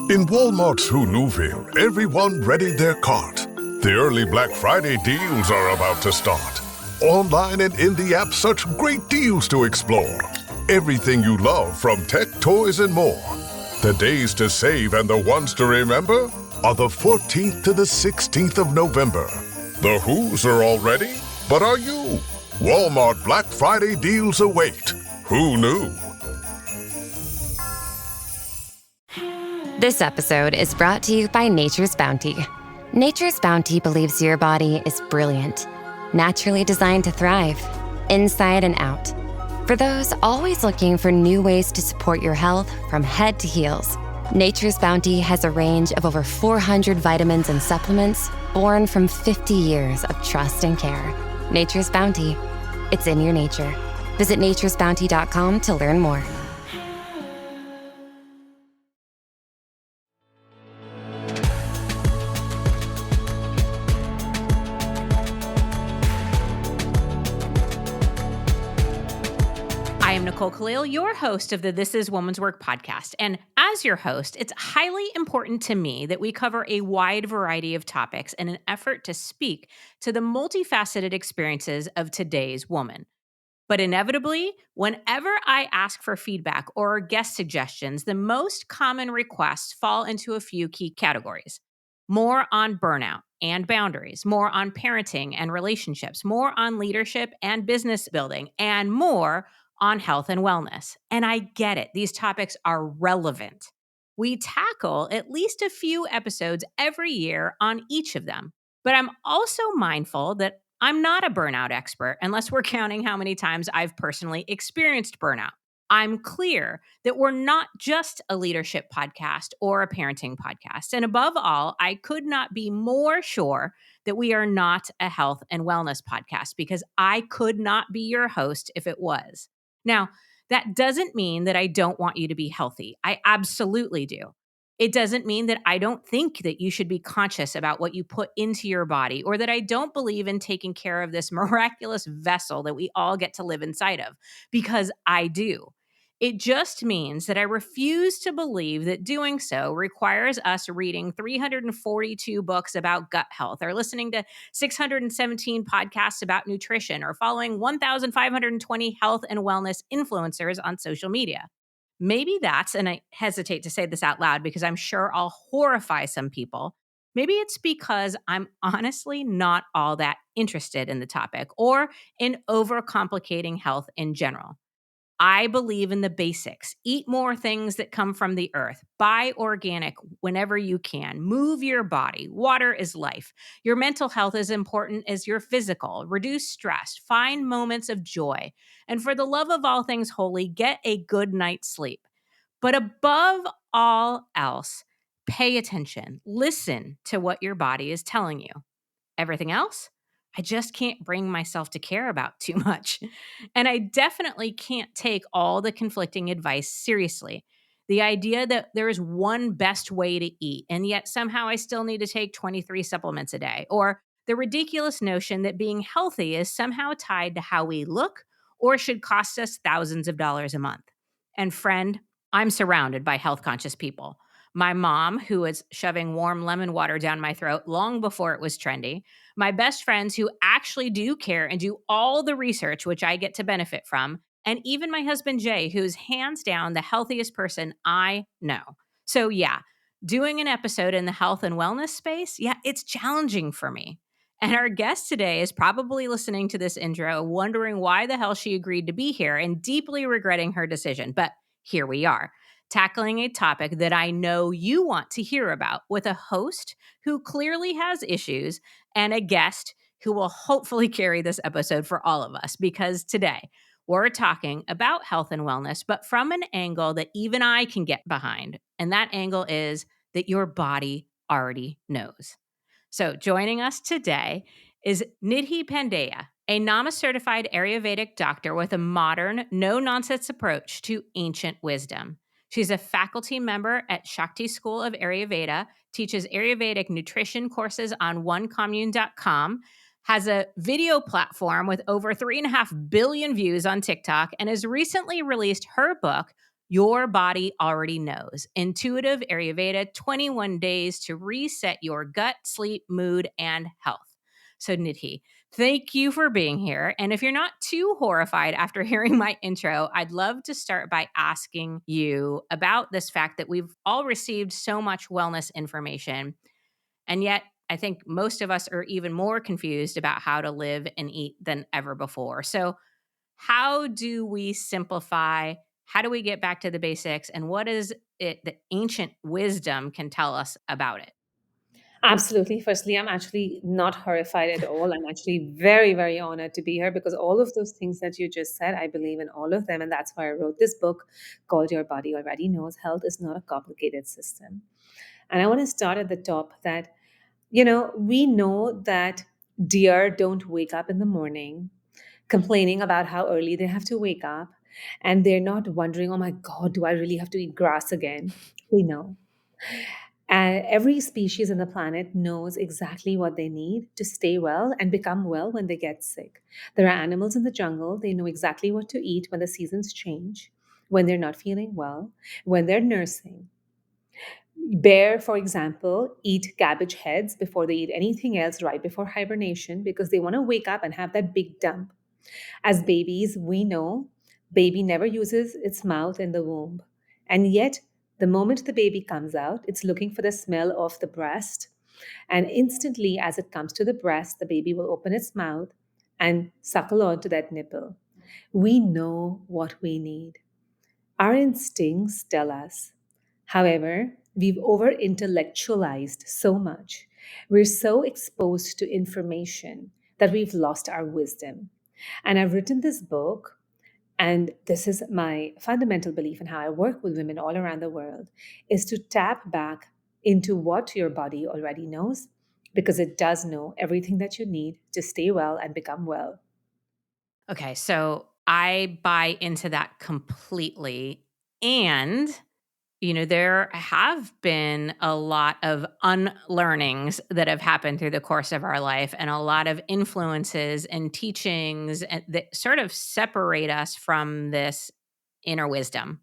In Walmart's Hoonuville, everyone readied their cart. The early Black Friday deals are about to start. Online and in the app, such great deals to explore. Everything you love from tech, toys, and more. The days to save and the ones to remember are the 14th to the 16th of November. The Who's are all ready, but are you? Walmart Black Friday deals await. Who knew? This episode is brought to you by Nature's Bounty. Nature's Bounty believes your body is brilliant, naturally designed to thrive, inside and out. For those always looking for new ways to support your health from head to heels, Nature's Bounty has a range of over 400 vitamins and supplements born from 50 years of trust and care. Nature's Bounty. It's in your nature. Visit naturesbounty.com to learn more. I am Nicole Khalil, your host of the This Is Woman's Work podcast. And as your host, it's highly important to me that we cover a wide variety of topics in an effort to speak to the multifaceted experiences of today's woman. But inevitably, whenever I ask for feedback or guest suggestions, the most common requests fall into a few key categories. More on burnout and boundaries, more on parenting and relationships, more on leadership and business building, and more on health and wellness. And I get it. These topics are relevant. We tackle at least a few episodes every year on each of them. But I'm also mindful that I'm not a burnout expert unless we're counting how many times I've personally experienced burnout. I'm clear that we're not just a leadership podcast or a parenting podcast. And above all, I could not be more sure that we are not a health and wellness podcast because I could not be your host if it was. Now, that doesn't mean that I don't want you to be healthy. I absolutely do. It doesn't mean that I don't think that you should be conscious about what you put into your body or that I don't believe in taking care of this miraculous vessel that we all get to live inside of, because I do. It just means that I refuse to believe that doing so requires us reading 342 books about gut health or listening to 617 podcasts about nutrition or following 1,520 health and wellness influencers on social media. Maybe that's, and I hesitate to say this out loud because I'm sure I'll horrify some people. Maybe it's because I'm honestly not all that interested in the topic or in overcomplicating health in general. I believe in the basics. Eat more things that come from the earth. Buy organic whenever you can. Move your body. Water is life. Your mental health is important as your physical. Reduce stress. Find moments of joy. And for the love of all things holy, get a good night's sleep. But above all else, pay attention. Listen to what your body is telling you. Everything else, I just can't bring myself to care about too much. And I definitely can't take all the conflicting advice seriously. The idea that there is one best way to eat, and yet somehow I still need to take 23 supplements a day, or the ridiculous notion that being healthy is somehow tied to how we look or should cost us thousands of dollars a month. And friend, I'm surrounded by health conscious people. My mom, who was shoving warm lemon water down my throat long before it was trendy. My best friends who actually do care and do all the research, which I get to benefit from. And even my husband, Jay, who's hands down the healthiest person I know. So yeah, doing an episode in the health and wellness space, yeah, it's challenging for me. And our guest today is probably listening to this intro, wondering why the hell she agreed to be here and deeply regretting her decision. But here we are, tackling a topic that I know you want to hear about with a host who clearly has issues and a guest who will hopefully carry this episode for all of us, because today we're talking about health and wellness, but from an angle that even I can get behind. And that angle is that your body already knows. So joining us today is Nidhi Pandya, a Nama-certified Ayurvedic doctor with a modern, no-nonsense approach to ancient wisdom. She's a faculty member at Shakti School of Ayurveda, teaches Ayurvedic nutrition courses on onecommune.com, has a video platform with over 3.5 billion views on TikTok, and has recently released her book, Your body already knows. Intuitive Ayurveda, 21 days to reset your gut, sleep, mood, and health. So, Nidhi, thank you for being here. And if you're not too horrified after hearing my intro, I'd love to start by asking you about this fact that we've all received so much wellness information. And yet, I think most of us are even more confused about how to live and eat than ever before. So, how do we simplify? How do we get back to the basics? And what is it that ancient wisdom can tell us about it? Absolutely. Firstly, I'm actually not horrified at all. I'm actually very, very honored to be here because all of those things that you just said, I believe in all of them. And that's why I wrote this book called Your Body Already Knows Health is Not a Complicated System. And I want to start at the top that, we know that deer don't wake up in the morning complaining about how early they have to wake up. And they're not wondering, oh my God, do I really have to eat grass again? We know. Every species on the planet knows exactly what they need to stay well and become well when they get sick. There are animals in the jungle, they know exactly what to eat when the seasons change, when they're not feeling well, when they're nursing. Bear, for example, eat cabbage heads before they eat anything else right before hibernation because they want to wake up and have that big dump. As babies, we know baby never uses its mouth in the womb. And yet, the moment the baby comes out, it's looking for the smell of the breast. And instantly, as it comes to the breast, the baby will open its mouth and suckle onto that nipple. We know what we need. Our instincts tell us. However, we've over intellectualized so much. We're so exposed to information that we've lost our wisdom. And I've written this book, and this is my fundamental belief in how I work with women all around the world, is to tap back into what your body already knows, because it does know everything that you need to stay well and become well. Okay, so I buy into that completely. And there have been a lot of unlearnings that have happened through the course of our life and a lot of influences and teachings that sort of separate us from this inner wisdom.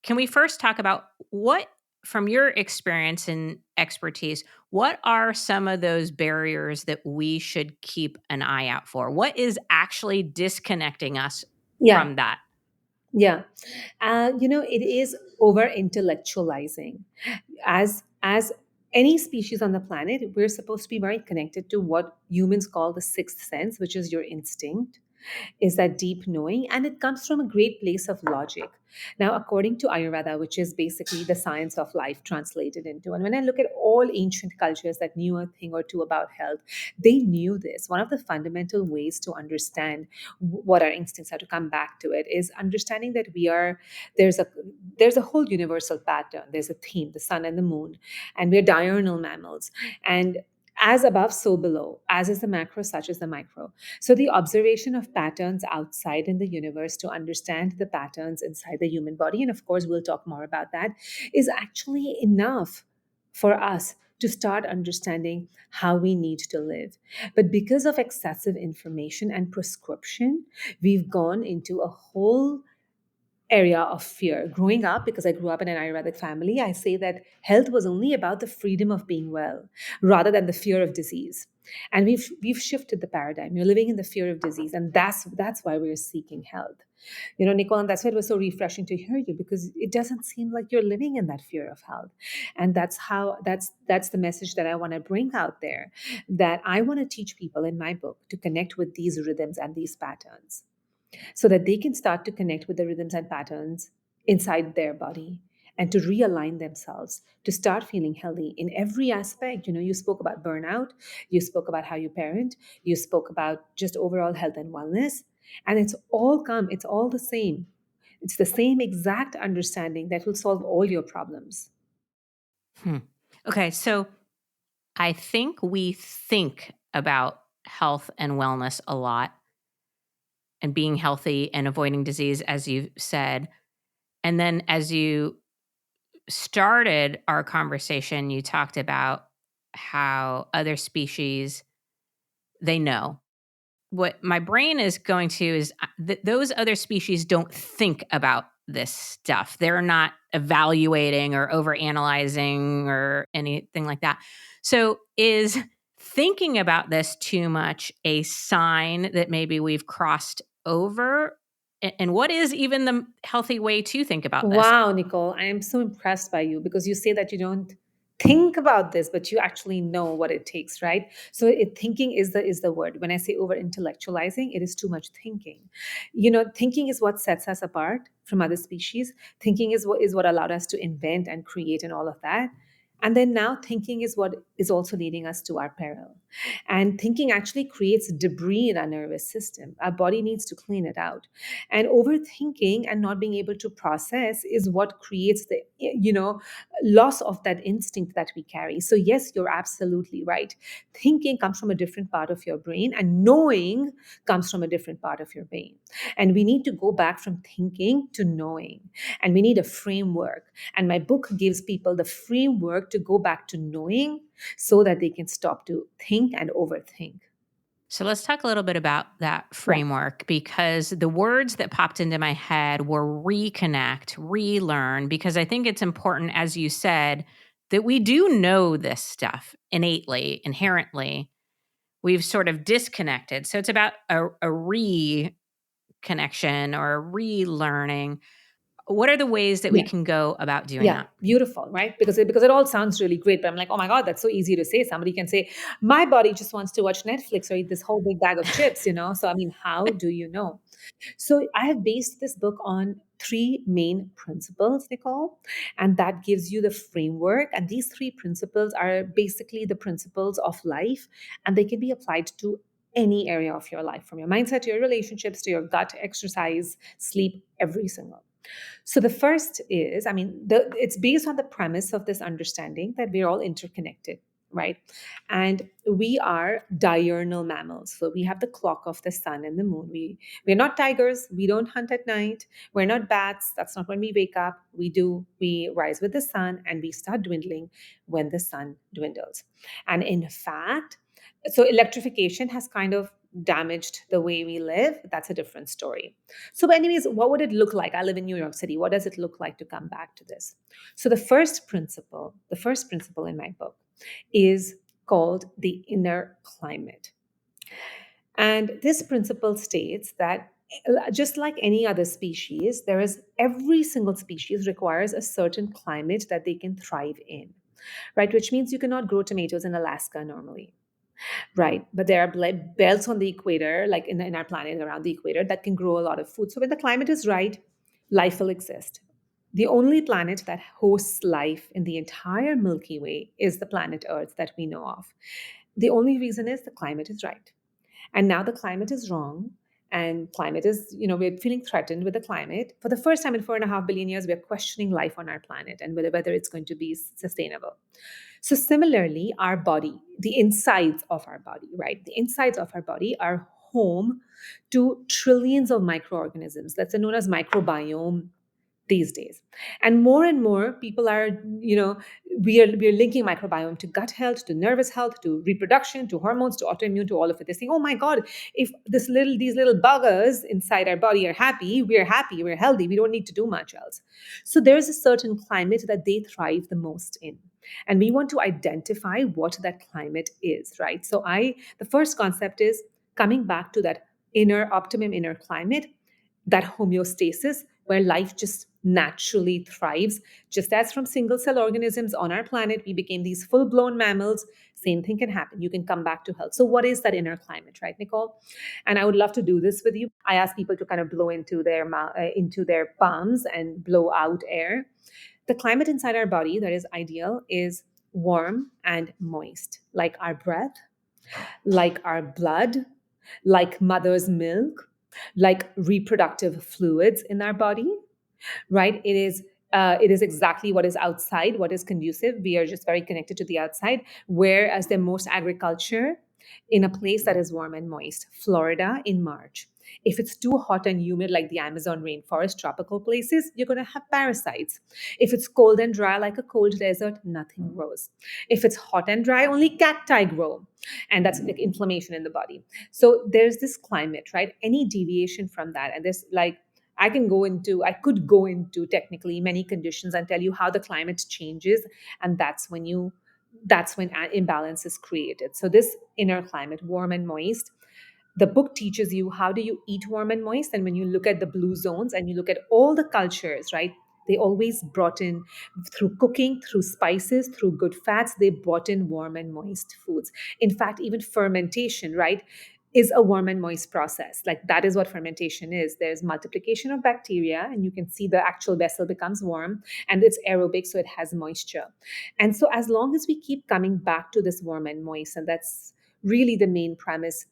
Can we first talk about what, from your experience and expertise, what are some of those barriers that we should keep an eye out for? What is actually disconnecting us Yeah, from that? yeah. It is over intellectualizing. As any species on the planet, we're supposed to be very connected to what humans call the sixth sense, which is your instinct, is that deep knowing, and it comes from a great place of logic. Now, according to Ayurveda, which is basically the science of life translated into, and when I look at all ancient cultures that knew a thing or two about health, they knew this. One of the fundamental ways to understand what our instincts are, to come back to it, is understanding that there's a there's a whole universal pattern. There's a theme, the sun and the moon, and we're diurnal mammals. And as above, so below. As is the macro, such is the micro. So, the observation of patterns outside in the universe to understand the patterns inside the human body, and of course, we'll talk more about that, is actually enough for us to start understanding how we need to live. But because of excessive information and prescription, we've gone into a whole area of fear. Growing up, because I grew up in an Ayurvedic family, I say that health was only about the freedom of being well rather than the fear of disease. And we've shifted the paradigm. You're living in the fear of disease, and that's why we're seeking health. Nicole, and that's why it was so refreshing to hear you, because it doesn't seem like you're living in that fear of health. And that's the message that I want to bring out there, that I want to teach people in my book to connect with these rhythms and these patterns so that they can start to connect with the rhythms and patterns inside their body and to realign themselves to start feeling healthy in every aspect. You spoke about burnout, you spoke about how you parent, you spoke about just overall health and wellness, and it's all the same. It's the same exact understanding that will solve all your problems. Hmm. Okay, so I think we think about health and wellness a lot and being healthy and avoiding disease, as you said. And then as you started our conversation, you talked about how other species, they know. What my brain is going to is that those other species don't think about this stuff. They're not evaluating or overanalyzing or anything like that. So is thinking about this too much a sign that maybe we've crossed over? And what is even the healthy way to think about this? Wow, Nicole, I am so impressed by you because you say that you don't think about this, but you actually know what it takes, right? So thinking is the word. When I say over intellectualizing, it is too much thinking. Thinking is what sets us apart from other species. Thinking is what allowed us to invent and create and all of that. And then now thinking is what is also leading us to our peril. And thinking actually creates debris in our nervous system. Our body needs to clean it out. And overthinking and not being able to process is what creates the loss of that instinct that we carry. So yes, you're absolutely right. Thinking comes from a different part of your brain, and knowing comes from a different part of your brain. And we need to go back from thinking to knowing, and we need a framework. And my book gives people the framework to go back to knowing so that they can stop to think and overthink. So let's talk a little bit about that Yeah. framework, because the words that popped into my head were reconnect, relearn, because I think it's important, as you said, that we do know this stuff innately, inherently. We've sort of disconnected. So it's about a reconnection or a relearning. What are the ways that we Yeah. can go about doing Yeah, that? beautiful, right? Because it all sounds really great, but I'm like, oh my God, that's so easy to say. Somebody can say, my body just wants to watch Netflix or eat this whole big bag of chips. So I mean, how do you know? So I have based this book on three main principles, Nicole, and that gives you the framework. And these three principles are basically the principles of life, and they can be applied to any area of your life, from your mindset to your relationships to your gut, exercise, sleep, every single. So the first is, it's based on the premise of this understanding that we're all interconnected, right? And we are diurnal mammals. So we have the clock of the sun and the moon. We're not tigers. We don't hunt at night. We're not bats. That's not when we wake up. We rise with the sun and we start dwindling when the sun dwindles. And in fact, so electrification has kind of damaged the way we live. That's a different story. So, anyways, what would it look like? I live in New York City. What does it look like to come back to this? So, the first principle in my book is called the inner climate. And this principle states that just like any other species, every single species requires a certain climate that they can thrive in, right? Which means you cannot grow tomatoes in Alaska normally. Right. But there are belts on the equator, like in our planet around the equator, that can grow a lot of food. So when the climate is right, life will exist. The only planet that hosts life in the entire Milky Way is the planet Earth that we know of. The only reason is the climate is right. And now the climate is wrong. And climate is, we're feeling threatened with the climate. For the first time in 4.5 billion years, we're questioning life on our planet and whether it's going to be sustainable. So similarly, our body, the insides of our body, right? The insides of our body are home to trillions of microorganisms. That's known as microbiome these days. And more people are, we are linking microbiome to gut health, to nervous health, to reproduction, to hormones, to autoimmune, to all of it. They're saying, oh my God, if these little buggers inside our body are happy, we're healthy, we don't need to do much else. So there's a certain climate that they thrive the most in. And we want to identify what that climate is, right? So the first concept is coming back to that optimum inner climate, that homeostasis where life just naturally thrives. Just as from single cell organisms on our planet, we became these full blown mammals, same thing can happen. You can come back to health. So, what is that inner climate, right, Nicole? And I would love to do this with you. I ask people to kind of blow into their palms and blow out air. The climate inside our body that is ideal is warm and moist, like our breath, like our blood, like mother's milk, like reproductive fluids in our body, right? It is exactly what is outside, what is conducive. We are just very connected to the outside, whereas the most agriculture in a place that is warm and moist. Florida in March. If it's too hot and humid, like the Amazon rainforest, tropical places, you're going to have parasites. If it's cold and dry, like a cold desert, nothing grows. If it's hot and dry, only cacti grow. And that's like inflammation in the body. So there's this climate, right? Any deviation from that, and there's like, could go into technically many conditions and tell you how the climate changes, and that's when an imbalance is created. So this inner climate, warm and moist, the book teaches you how do you eat warm and moist. And when you look at the blue zones and you look at all the cultures, right, they always brought in, through cooking, through spices, through good fats, they brought in warm and moist foods. In fact, even fermentation, right, is a warm and moist process. Like that is what fermentation is. There's multiplication of bacteria, and you can see the actual vessel becomes warm, and it's aerobic, so it has moisture. And so as long as we keep coming back to this warm and moist, and that's really the main premise,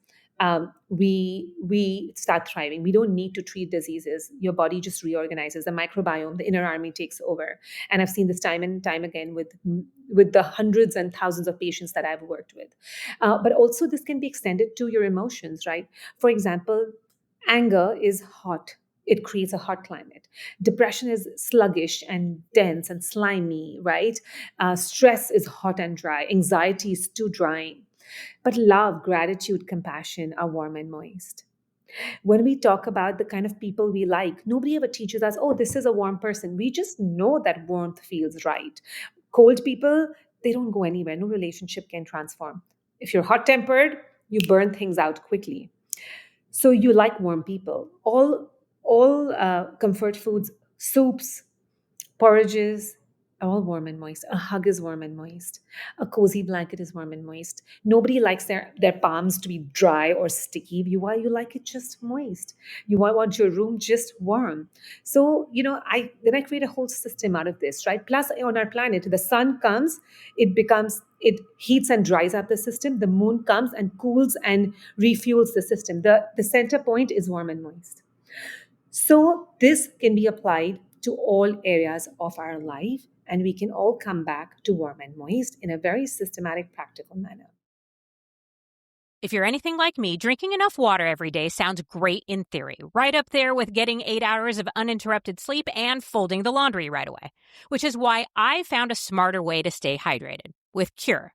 we start thriving. We don't need to treat diseases. Your body just reorganizes. The microbiome, the inner army takes over. And I've seen this time and time again with the hundreds and thousands of patients that I've worked with. But also this can be extended to your emotions, right? For example, anger is hot. It creates a hot climate. Depression is sluggish and dense and slimy, right? Stress is hot and dry. Anxiety is too drying. But love, gratitude, compassion are warm and moist. When we talk about the kind of people we like, nobody ever teaches us, oh, this is a warm person. We just know that warmth feels right. Cold people, they don't go anywhere. No relationship can transform. If you're hot tempered, you burn things out quickly. So you like warm people. All comfort foods, soups, porridges are all warm and moist. A hug is warm and moist. A cozy blanket is warm and moist. Nobody likes their palms to be dry or sticky. You like it just moist. You want your room just warm. So, I create a whole system out of this, right? Plus on our planet, the sun comes, it heats and dries up the system. The moon comes and cools and refuels the system. The center point is warm and moist. So this can be applied to all areas of our life, and we can all come back to warm and moist in a very systematic, practical manner. If you're anything like me, drinking enough water every day sounds great in theory, right up there with getting 8 hours of uninterrupted sleep and folding the laundry right away, which is why I found a smarter way to stay hydrated with Cure.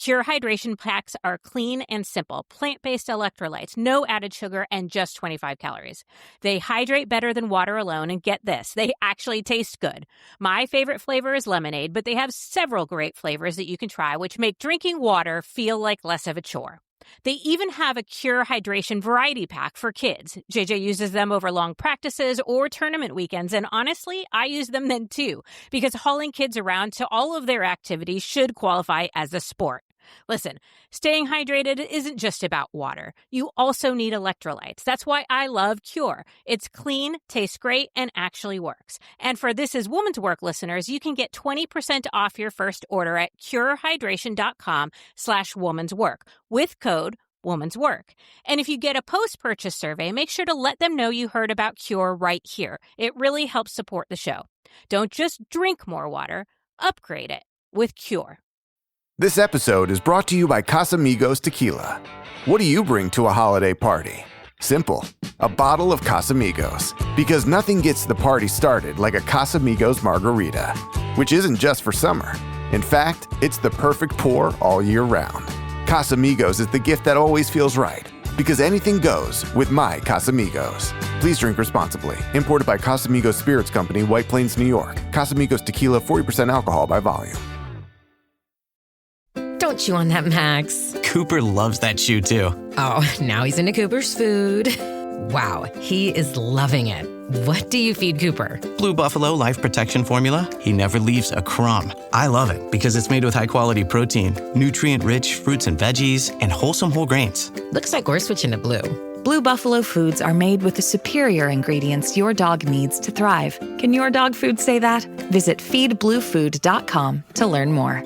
Cure hydration packs are clean and simple, plant-based electrolytes, no added sugar, and just 25 calories. They hydrate better than water alone, and get this, they actually taste good. My favorite flavor is lemonade, but they have several great flavors that you can try, which make drinking water feel like less of a chore. They even have a Cure Hydration variety pack for kids. JJ uses them over long practices or tournament weekends, and honestly, I use them then too, because hauling kids around to all of their activities should qualify as a sport. Listen, staying hydrated isn't just about water. You also need electrolytes. That's why I love Cure. It's clean, tastes great, and actually works. And for This Is Woman's Work listeners, you can get 20% off your first order at curehydration.com/woman's work with code Woman's Work. And if you get a post-purchase survey, make sure to let them know you heard about Cure right here. It really helps support the show. Don't just drink more water, upgrade it with Cure. This episode is brought to you by Casamigos Tequila. What do you bring to a holiday party? Simple. A bottle of Casamigos. Because nothing gets the party started like a Casamigos margarita, which isn't just for summer. In fact, it's the perfect pour all year round. Casamigos is the gift that always feels right. Because anything goes with my Casamigos. Please drink responsibly. Imported by Casamigos Spirits Company, White Plains, New York. Casamigos Tequila, 40% alcohol by volume. Don't chew on that, Max. Cooper loves that chew too. Oh, now he's into Cooper's food. Wow, he is loving it. What do you feed Cooper? Blue Buffalo Life Protection Formula. He never leaves a crumb. I love it because it's made with high-quality protein, nutrient-rich fruits and veggies, and wholesome whole grains. Looks like we're switching to Blue. Blue Buffalo foods are made with the superior ingredients your dog needs to thrive. Can your dog food say that? Visit feedbluefood.com to learn more.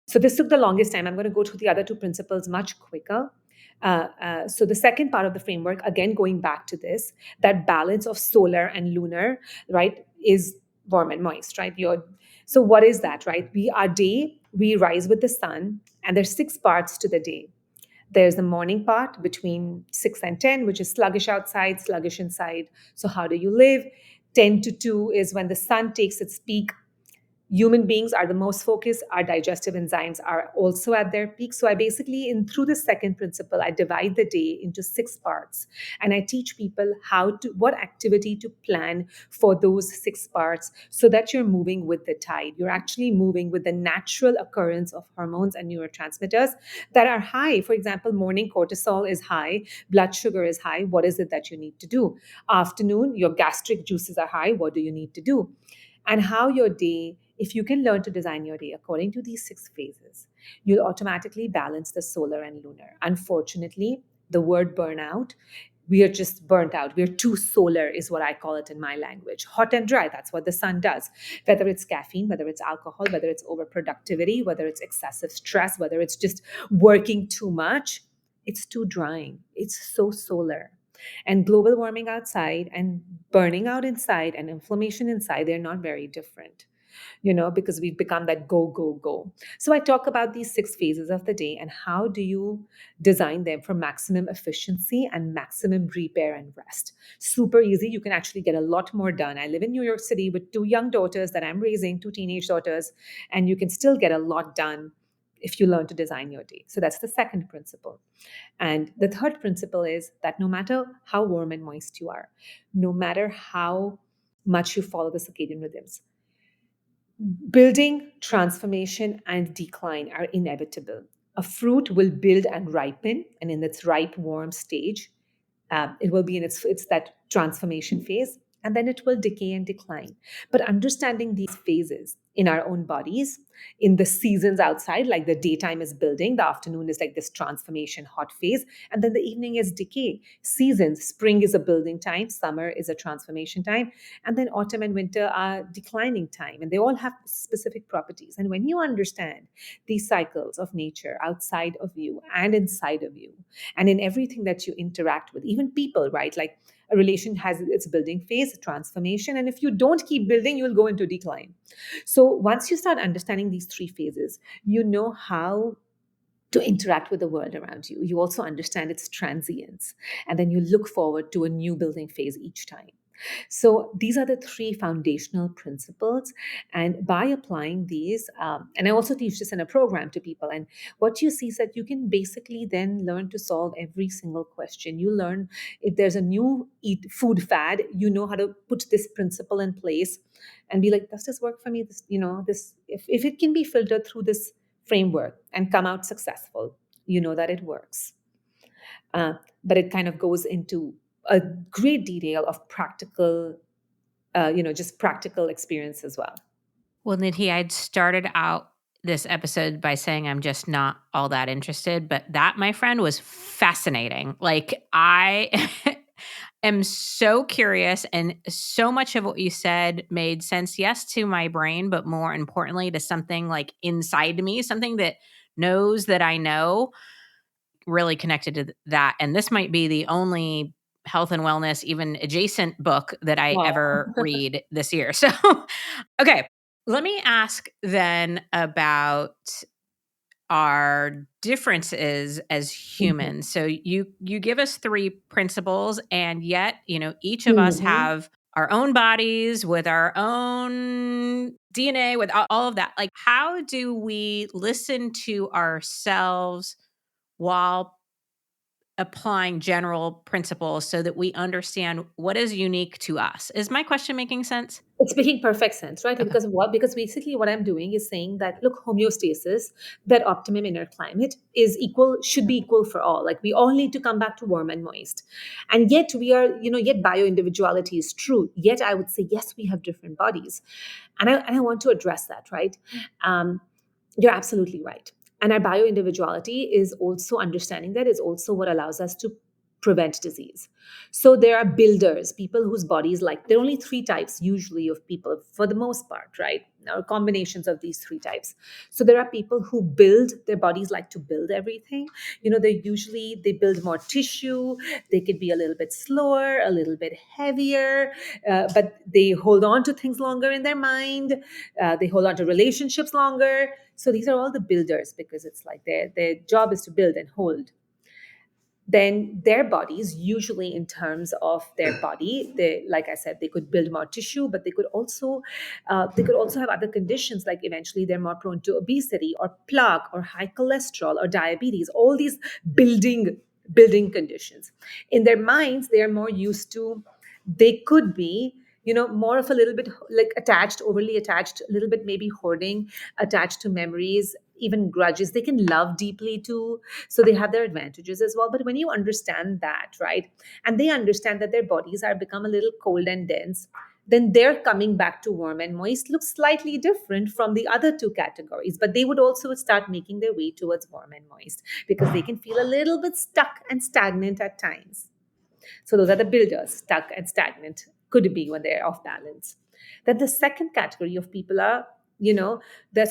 So this took the longest time. I'm going to go through the other two principles much quicker. So the second part of the framework, again, going back to this, that balance of solar and lunar, right, is warm and moist, right? So what is that, right? We rise with the sun, and there's 6 parts to the day. There's the morning part between 6 and 10, which is sluggish outside, sluggish inside. So how do you live? 10 to 2 is when the sun takes its peak. Human beings are the most focused. Our digestive enzymes are also at their peak. So I basically, through the second principle, I divide the day into 6 parts, and I teach people what activity to plan for those 6 parts, so that you're moving with the tide. You're actually moving with the natural occurrence of hormones and neurotransmitters that are high. For example, morning cortisol is high, blood sugar is high. What is it that you need to do? Afternoon, your gastric juices are high. What do you need to do? And how your day, if you can learn to design your day according to these 6 phases, you'll automatically balance the solar and lunar. Unfortunately, the word burnout, we are just burnt out. We're too solar, is what I call it in my language. Hot and dry, that's what the sun does. Whether it's caffeine, whether it's alcohol, whether it's overproductivity, whether it's excessive stress, whether it's just working too much, it's too drying. It's so solar. And global warming outside and burning out inside and inflammation inside, they're not very different, because we've become that go, go, go. So I talk about these 6 phases of the day and how do you design them for maximum efficiency and maximum repair and rest. Super easy. You can actually get a lot more done. I live in New York City with 2 young daughters that I'm raising, 2 teenage daughters, and you can still get a lot done if you learn to design your day. So that's the second principle. And the third principle is that no matter how warm and moist you are, no matter how much you follow the circadian rhythms, building, transformation, and decline are inevitable. A fruit will build and ripen, and in its ripe, warm stage, it will be in it's that transformation phase, and then it will decay and decline. But understanding these phases in our own bodies, in the seasons outside, like the daytime is building, the afternoon is like this transformation hot phase, and then the evening is decay. Seasons, spring is a building time, summer is a transformation time, and then autumn and winter are declining time, and they all have specific properties. And when you understand these cycles of nature outside of you and inside of you, and in everything that you interact with, even people, right? Like a relation has its building phase, transformation, and if you don't keep building, you'll go into decline. So once you start understanding these 3 phases, you know how to interact with the world around you. You also understand its transience, and then you look forward to a new building phase each time. So these are the 3 foundational principles. And by applying these, and I also teach this in a program to people, and what you see is that you can basically then learn to solve every single question. You learn if there's a new food fad, you know how to put this principle in place and be like, does this work for me? This, if it can be filtered through this framework and come out successful, you know that it works. But it kind of goes into a great detail of practical, just practical experience as well. Well, Nidhi, I'd started out this episode by saying I'm just not all that interested, but that, my friend, was fascinating. Like, I am so curious, and so much of what you said made sense, yes, to my brain, but more importantly, to something like inside me, something that knows that I know, really connected to that. And this might be the only health and wellness, even adjacent book that I Wow. ever read this year. So, okay. Let me ask then about our differences as humans. So you give us 3 principles, and yet, each of us Mhm. have our own bodies with our own DNA, with all of that. Like, how do we listen to ourselves while applying general principles so that we understand what is unique to us? Is my question making sense? It's making perfect sense, right? Okay. Because of what? Because basically what I'm doing is saying that, look, homeostasis, that optimum inner climate is equal, should be equal for all. Like we all need to come back to warm and moist. And yet we are, yet bio-individuality is true. Yet I would say, yes, we have different bodies. And I want to address that, right? You're absolutely right. And our bio-individuality is also understanding that is also what allows us to prevent disease. So there are builders, people whose bodies there are only 3 types usually of people for the most part, right? Or combinations of these 3 types. So there are people who build, their bodies like to build everything. They build more tissue. They could be a little bit slower, a little bit heavier, but they hold on to things longer in their mind. They hold on to relationships longer. So these are all the builders because it's like their job is to build and hold. then their bodies, usually in terms of their body, they, like I said, they could build more tissue, but they could also have other conditions, like eventually they're more prone to obesity or plaque or high cholesterol or diabetes, all these building conditions. In their minds, they are more used to, they could be, more of a little bit like attached, overly attached, a little bit maybe hoarding, attached to memories, even grudges. They can love deeply too. So they have their advantages as well. But when you understand that, right, and they understand that their bodies are become a little cold and dense, then their coming back to warm and moist looks slightly different from the other two categories. But they would also start making their way towards warm and moist because they can feel a little bit stuck and stagnant at times. So those are the builders, stuck and stagnant, could be when they're off balance. Then the second category of people are, so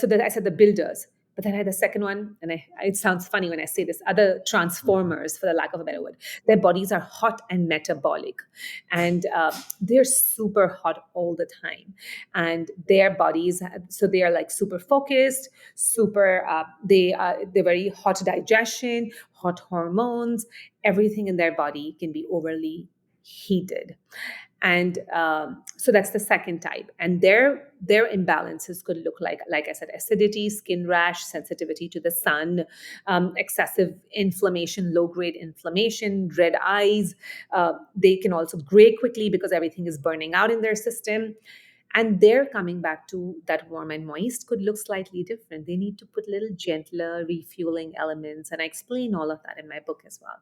that I said the builders. But then I had the second one, and it sounds funny when I say this, other transformers, for the lack of a better word. Their bodies are hot and metabolic, and they're super hot all the time. And their bodies, so they are like super focused, they're very hot digestion, hot hormones. Everything in their body can be overly heated. And so that's the second type. And their imbalances could look like I said, acidity, skin rash, sensitivity to the sun, excessive inflammation, low-grade inflammation, red eyes. They can also gray quickly because everything is burning out in their system. And their coming back to that warm and moist could look slightly different. They need to put little gentler refueling elements. And I explain all of that in my book as well.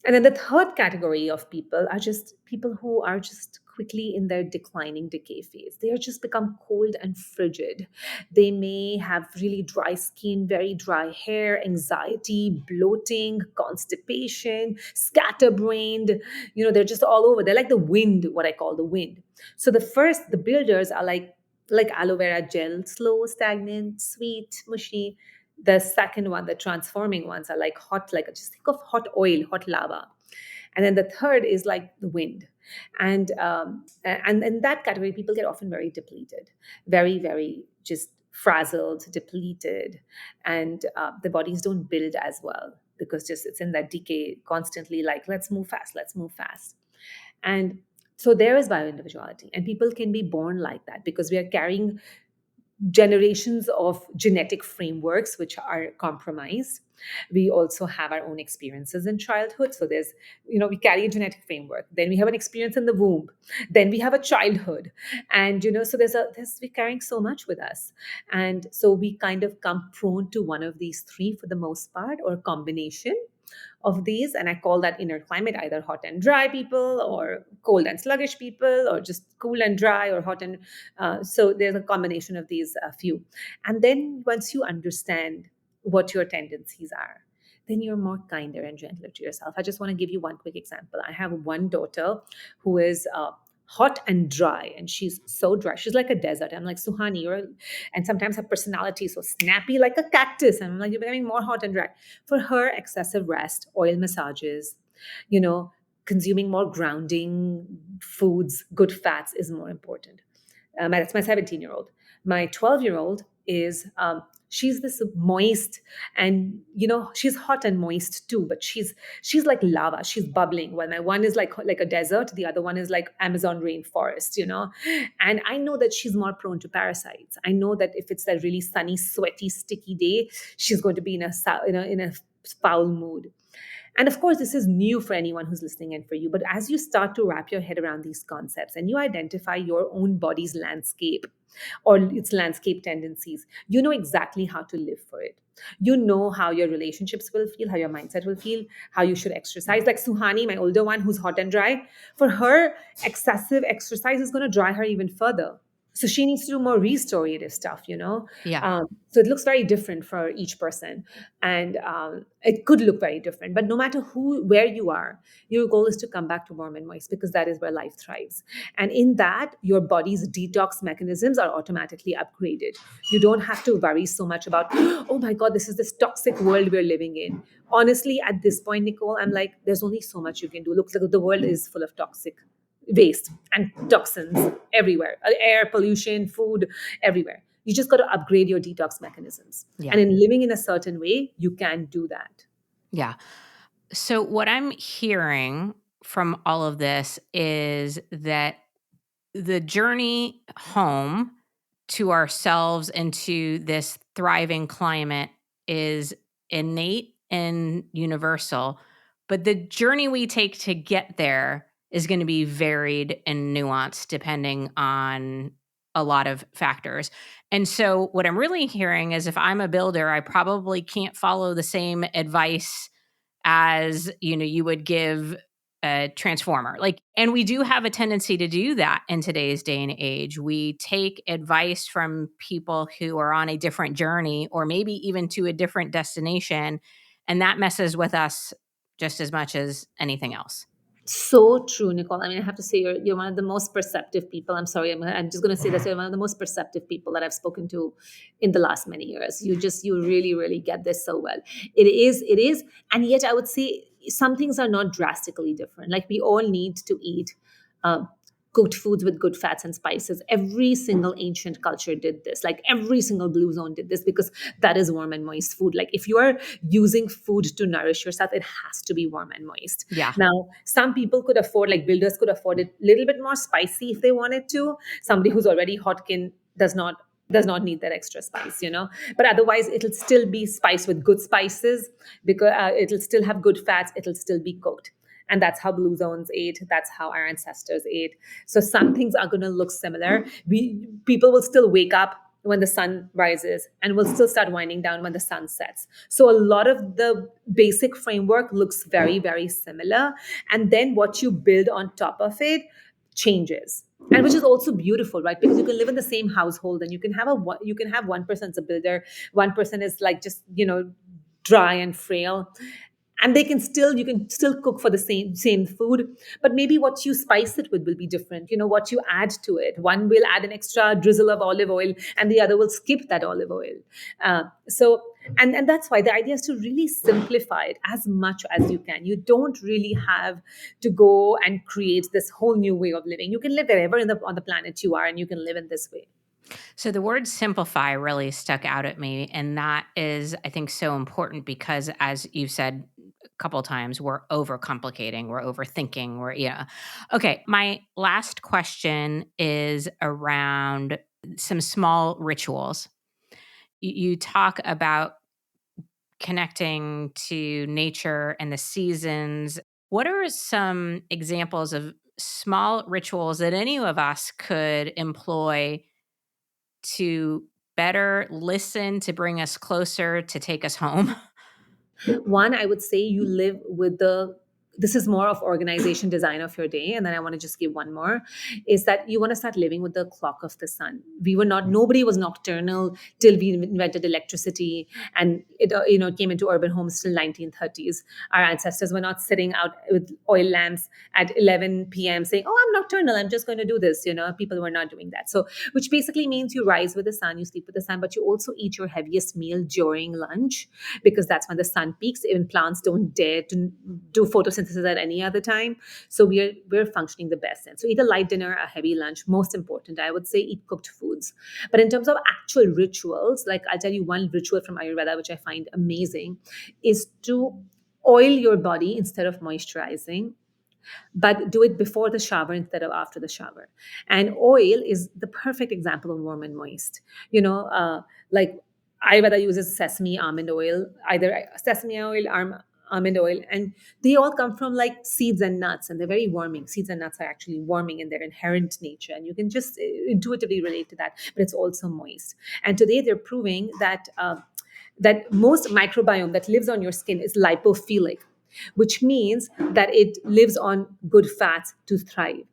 And then the third category of people are just people who are just quickly in their declining decay phase. They are just become cold and frigid. They may have really dry skin, very dry hair, anxiety, bloating, constipation, scatterbrained. They're just all over. They're like the wind, what I call the wind. So the builders are like aloe vera gel, slow, stagnant, sweet, mushy. The second one, the transforming ones, are like hot, just think of hot oil, hot lava. And then the third is like the wind. And in that category, people get often very depleted, very, very just frazzled, depleted, and the bodies don't build as well because just it's in that decay constantly, like, let's move fast. And so there is bioindividuality, and people can be born like that because we are carrying generations of genetic frameworks which are compromised. We also have our own experiences in childhood. So there's, we carry a genetic framework. Then we have an experience in the womb. Then we have a childhood. And, so we're carrying so much with us. And so we kind of come prone to one of these three for the most part, or a combination of these. And I call that inner climate, either hot and dry people or cold and sluggish people, or just cool and dry or hot and so there's a combination of these few. And then once you understand what your tendencies are, then you're more kinder and gentler to yourself. I just want to give you one quick example. I have one daughter who is hot and dry, and she's so dry. She's like a desert. I'm like, Suhani, and sometimes her personality is so snappy like a cactus. And I'm like, you're becoming more hot and dry. For her, excessive rest, oil massages, consuming more grounding foods, good fats is more important. That's my 17-year-old. My 12-year-old is she's this moist, and she's hot and moist too, but she's like lava. She's bubbling. Well, my one is like a desert, the other one is like Amazon rainforest, and I know that she's more prone to parasites. I know that if it's a really sunny, sweaty, sticky day, she's going to be in a foul mood. And of course, this is new for anyone who's listening and for you. But as you start to wrap your head around these concepts and you identify your own body's landscape or its landscape tendencies, you know exactly how to live for it. You know how your relationships will feel, how your mindset will feel, how you should exercise. Like Suhani, my older one, who's hot and dry, for her, excessive exercise is going to dry her even further. So she needs to do more restorative stuff, Yeah. So it looks very different for each person. And it could look very different. But no matter where you are, your goal is to come back to warm and moist because that is where life thrives. And in that, your body's detox mechanisms are automatically upgraded. You don't have to worry so much about, oh my God, this is this toxic world we're living in. Honestly, at this point, Nicole, I'm like, there's only so much you can do. Looks like the world is full of toxic waste and toxins everywhere, air pollution, food, everywhere. You just got to upgrade your detox mechanisms. Yeah. And in living in a certain way, you can do that. Yeah. So, what I'm hearing from all of this is that the journey home to ourselves and to this thriving climate is innate and universal, but the journey we take to get there is going to be varied and nuanced depending on a lot of factors. And so, what I'm really hearing is if I'm a builder, I probably can't follow the same advice as, you would give a transformer. Like, and we do have a tendency to do that in today's day and age. We take advice from people who are on a different journey or maybe even to a different destination, and that messes with us just as much as anything else. So true, Nicole. I mean, I have to say, you're one of the most perceptive people. I'm sorry, I'm just going to say that you're one of the most perceptive people that I've spoken to in the last many years. You really, really get this so well. It is, and yet I would say some things are not drastically different. Like we all need to eat uh, cooked foods with good fats and spices. Every single ancient culture did this. Like every single blue zone did this because that is warm and moist food. Like if you are using food to nourish yourself, it has to be warm and moist. Yeah. Now, some people could afford, like builders could afford it a little bit more spicy if they wanted to. Somebody who's already hotkin does not need that extra spice, but otherwise it'll still be spiced with good spices because it'll still have good fats, it'll still be cooked. And that's how blue zones ate, that's how our ancestors ate. So some things are going to look similar. People will still wake up when the sun rises and will still start winding down when the sun sets. So a lot of the basic framework looks very, very similar. And then what you build on top of it changes. And which is also beautiful, right? Because you can live in the same household and you can have one person's a builder, one person is like just, dry and frail, and you can still cook for the same food, but maybe what you spice it with will be different. What you add to it, one will add an extra drizzle of olive oil and the other will skip that olive oil. So and that's why the idea is to really simplify it as much as you can. You don't really have to go and create this whole new way of living. You can live wherever on the planet you are, and you can live in this way. So the word simplify really stuck out at me. And that is, I think, so important because, as you've said a couple of times, we're overcomplicating, we're overthinking, Okay. My last question is around some small rituals. You talk about connecting to nature and the seasons. What are some examples of small rituals that any of us could employ to better listen, to bring us closer, to take us home? One, I would say you live with this is more of organization design of your day. And then I want to just give one more, is that you want to start living with the clock of the sun. Nobody was nocturnal till we invented electricity, and it came into urban homes till 1930s. Our ancestors were not sitting out with oil lamps at 11 p.m. saying, oh, I'm nocturnal, I'm just going to do this. People were not doing that. So, which basically means you rise with the sun, you sleep with the sun, but you also eat your heaviest meal during lunch, because that's when the sun peaks. Even plants don't dare to do photosynthesis at any other time. So we're functioning the best then. So eat a light dinner, a heavy lunch. Most important, I would say, eat cooked foods. But in terms of actual rituals, like I'll tell you one ritual from Ayurveda, which I find amazing, is to oil your body instead of moisturizing, but do it before the shower instead of after the shower. And oil is the perfect example of warm and moist. Like Ayurveda uses sesame, almond oil, either sesame oil, almond oil, and they all come from like seeds and nuts, and they're very warming. Seeds and nuts are actually warming in their inherent nature, and you can just intuitively relate to that. But it's also moist. And today they're proving that most microbiome that lives on your skin is lipophilic, which means that it lives on good fats to thrive.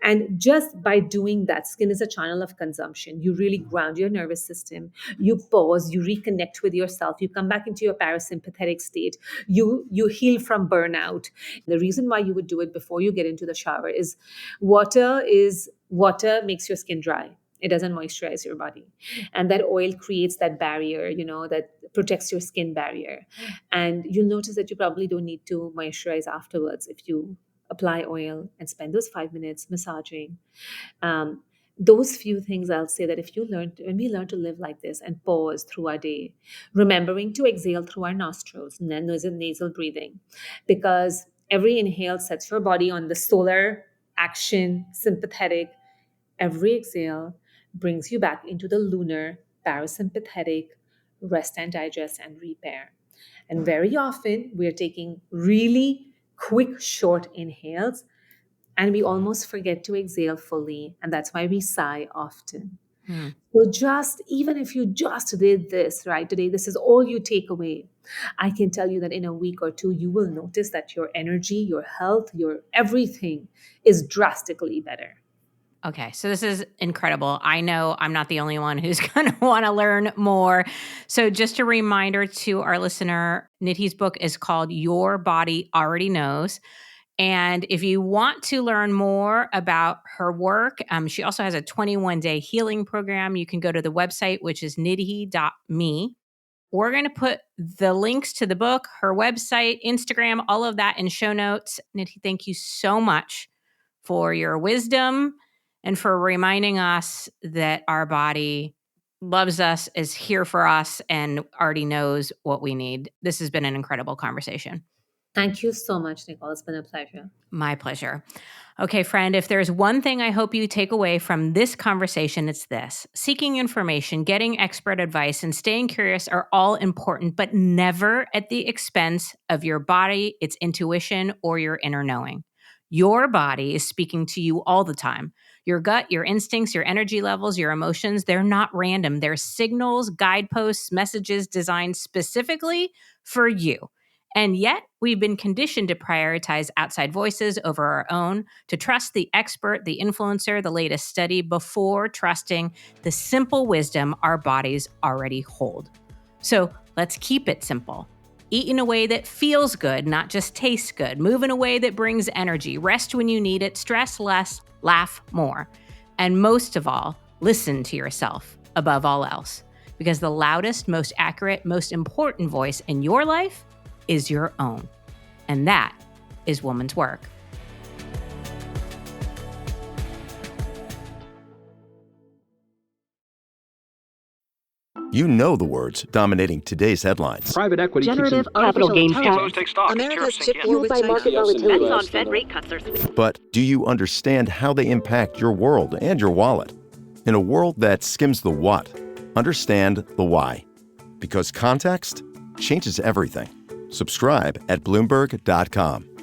And just by doing that, skin is a channel of consumption. You really ground your nervous system. You pause, you reconnect with yourself, you come back into your parasympathetic state, you heal from burnout. The reason why you would do it before you get into the shower is water makes your skin dry. It doesn't moisturize your body. And that oil creates that barrier, that protects your skin barrier. And you'll notice that you probably don't need to moisturize afterwards if you apply oil and spend those 5 minutes massaging. Um, Those few things, I'll say that when we learn to live like this and pause through our day, remembering to exhale through our nostrils, and then there's a nasal breathing, because every inhale sets your body on the solar action, sympathetic. Every exhale brings you back into the lunar, parasympathetic, rest and digest and repair. And very often we're taking really quick, short inhales and we almost forget to exhale fully. And that's why we sigh often. Hmm. So just even if you just did this right today, this is all you take away. I can tell you that in a week or two, you will notice that your energy, your health, your everything is drastically better. Okay, so this is incredible. I know I'm not the only one who's going to want to learn more. So, just a reminder to our listener, Nidhi's book is called Your Body Already Knows. And if you want to learn more about her work, she also has a 21-day healing program. You can go to the website, which is nidhi.me. We're going to put the links to the book, her website, Instagram, all of that in show notes. Nidhi, thank you so much for your wisdom and for reminding us that our body loves us, is here for us, and already knows what we need. This has been an incredible conversation. Thank you so much, Nicole. It's been a pleasure. My pleasure. Okay, friend, if there's one thing I hope you take away from this conversation, it's this. Seeking information, getting expert advice, and staying curious are all important, but never at the expense of your body, its intuition, or your inner knowing. Your body is speaking to you all the time. Your gut, your instincts, your energy levels, your emotions, they're not random. They're signals, guideposts, messages designed specifically for you. And yet, we've been conditioned to prioritize outside voices over our own, to trust the expert, the influencer, the latest study before trusting the simple wisdom our bodies already hold. So let's keep it simple. Eat in a way that feels good, not just tastes good. Move in a way that brings energy. Rest when you need it. Stress less. Laugh more. And most of all, listen to yourself above all else. Because the loudest, most accurate, most important voice in your life is your own. And that is woman's work. You know the words dominating today's headlines. Private equity, generative capital gains tax, America's chip fueled by market volatility. on Fed rate cuts are But do you understand how they impact your world and your wallet? In a world that skims the what, understand the why. Because context changes everything. Subscribe at Bloomberg.com.